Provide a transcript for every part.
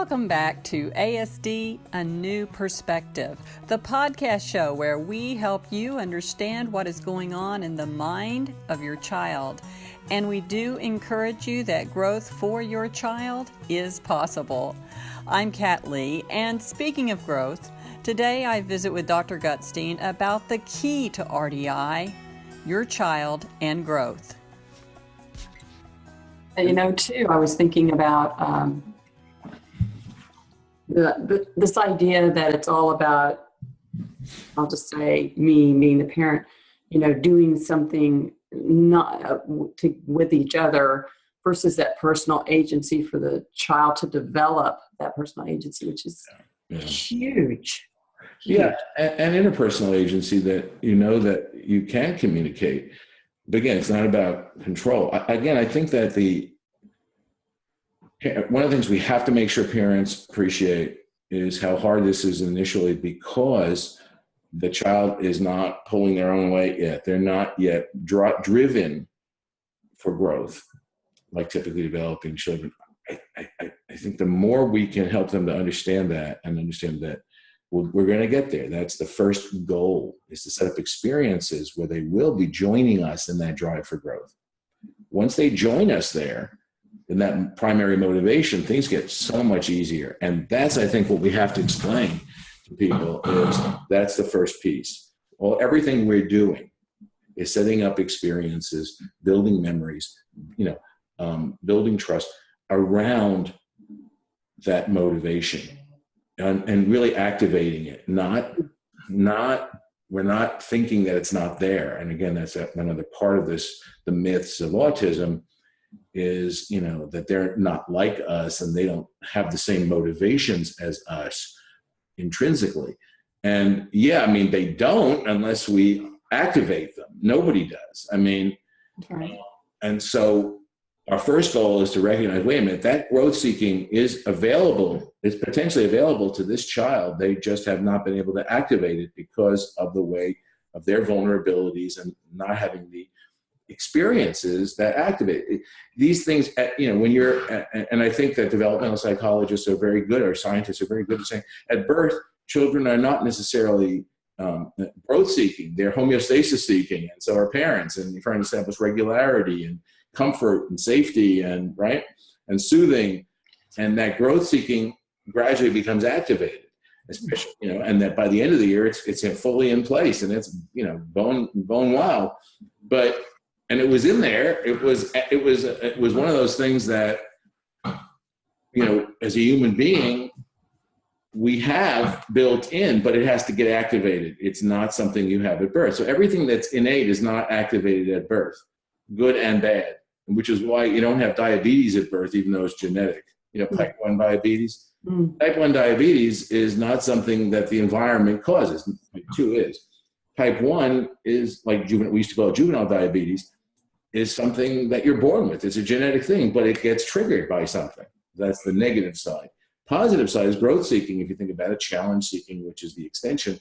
Welcome back to ASD, A New Perspective, the podcast show where we help you understand what is going on in the mind of your child. And we do encourage you that growth for your child is possible. I'm Kat Lee, and speaking of growth, today I visit with Dr. Gutstein about the key to RDI, your child and growth. Too, I was thinking about this idea that it's all about, I'll just say me being the parent, doing something with each other versus that personal agency for the child to develop that personal agency, which is huge. Yeah, and interpersonal agency that that you can communicate. But again, it's not about control. I think that one of the things we have to make sure parents appreciate is how hard this is initially, because the child is not pulling their own weight yet. They're not yet driven for growth, like typically developing children. I think the more we can help them to understand that and understand that we're going to get there. That's the first goal, is to set up experiences where they will be joining us in that drive for growth. Once they join us there, in that primary motivation, things get so much easier. And that's, I think, what we have to explain to people is that's the first piece. Everything we're doing is setting up experiences, building memories, building trust around that motivation and really activating it. We're not thinking that it's not there. And again, that's another part of this, the myths of autism, is that they're not like us and they don't have the same motivations as us intrinsically. And they don't unless we activate them. Nobody does. Right. And so our first goal is to recognize, wait a minute, that growth seeking is potentially available to this child. They just have not been able to activate it because of the way of their vulnerabilities and not having the experiences that activate it. These things, when you're, and I think that developmental psychologists are very good, or scientists are very good at saying, at birth, children are not necessarily growth seeking, they're homeostasis seeking, and so are parents, and you're trying to establish regularity and comfort and safety and soothing, and that growth seeking gradually becomes activated, especially, and that by the end of the year, it's fully in place and it's, going wild. And it was in there. It was one of those things that, as a human being, we have built in, but it has to get activated. It's not something you have at birth. So everything that's innate is not activated at birth, good and bad, which is why you don't have diabetes at birth, even though it's genetic. Type 1 diabetes. Type 1 diabetes is not something that the environment causes. Type 2 is. Type 1 is like we used to call it juvenile diabetes, is something that you're born with. It's a genetic thing, but it gets triggered by something. That's the negative side. Positive side is growth seeking. If you think about it, challenge seeking, which is the extension,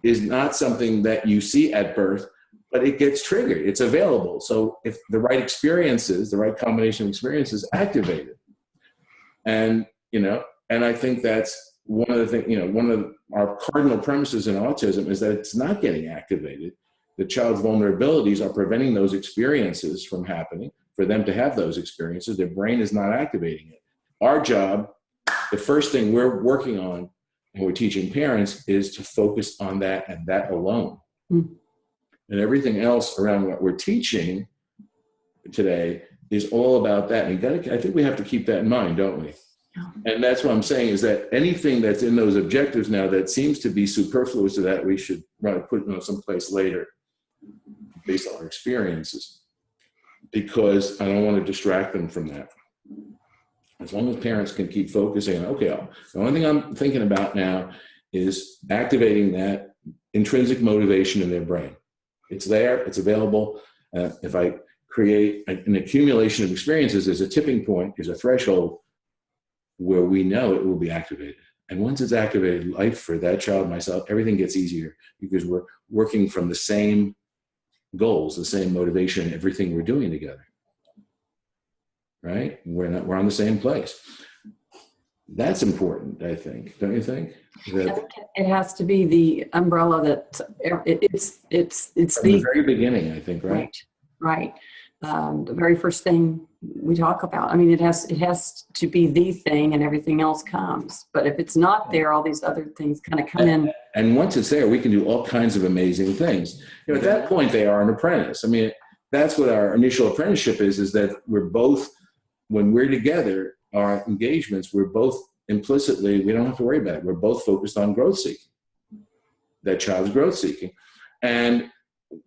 is not something that you see at birth, but it gets triggered. It's available. So if the right experiences, the right combination of experiences activate it. And, and I think that's one of the things, one of our cardinal premises in autism is that it's not getting activated. The child's vulnerabilities are preventing those experiences from happening, for them to have those experiences. Their brain is not activating it. Our job, the first thing we're working on and we're teaching parents, is to focus on that and that alone. And everything else around what we're teaching today is all about that. And I think we have to keep that in mind, don't we? And that's what I'm saying, is that anything that's in those objectives now that seems to be superfluous to that, we should put someplace later based on our experiences, because I don't want to distract them from that. As long as parents can keep focusing on, the only thing I'm thinking about now is activating that intrinsic motivation in their brain. It's there, it's available. If I create an accumulation of experiences, there's a tipping point, there's a threshold where we know it will be activated. And once it's activated, life for that child, myself, everything gets easier, because we're working from the same goals, the same motivation, everything we're doing together. Right? We're on the same place. That's important, I think. Don't you think? I That think it has to be the umbrella that it's from the the very beginning, I think, right? right. The very first thing we talk about. I mean, it has to be the thing, and everything else comes. But if it's not there, all these other things kind of come in. And once it's there, we can do all kinds of amazing things. You know, at that point, they are an apprentice. I mean, that's what our initial apprenticeship is that we're both, when we're together, our engagements, we're both implicitly, we don't have to worry about it. We're both focused on growth seeking. That child's growth seeking. And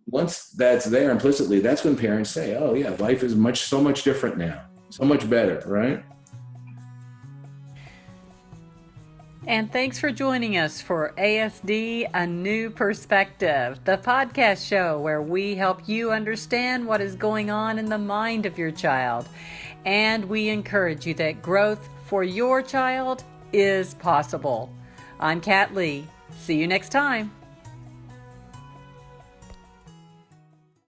once that's there implicitly, that's when parents say, oh yeah, life is so much different now. So much better, right? And thanks for joining us for ASD, A New Perspective, the podcast show where we help you understand what is going on in the mind of your child. And we encourage you that growth for your child is possible. I'm Kat Lee. See you next time.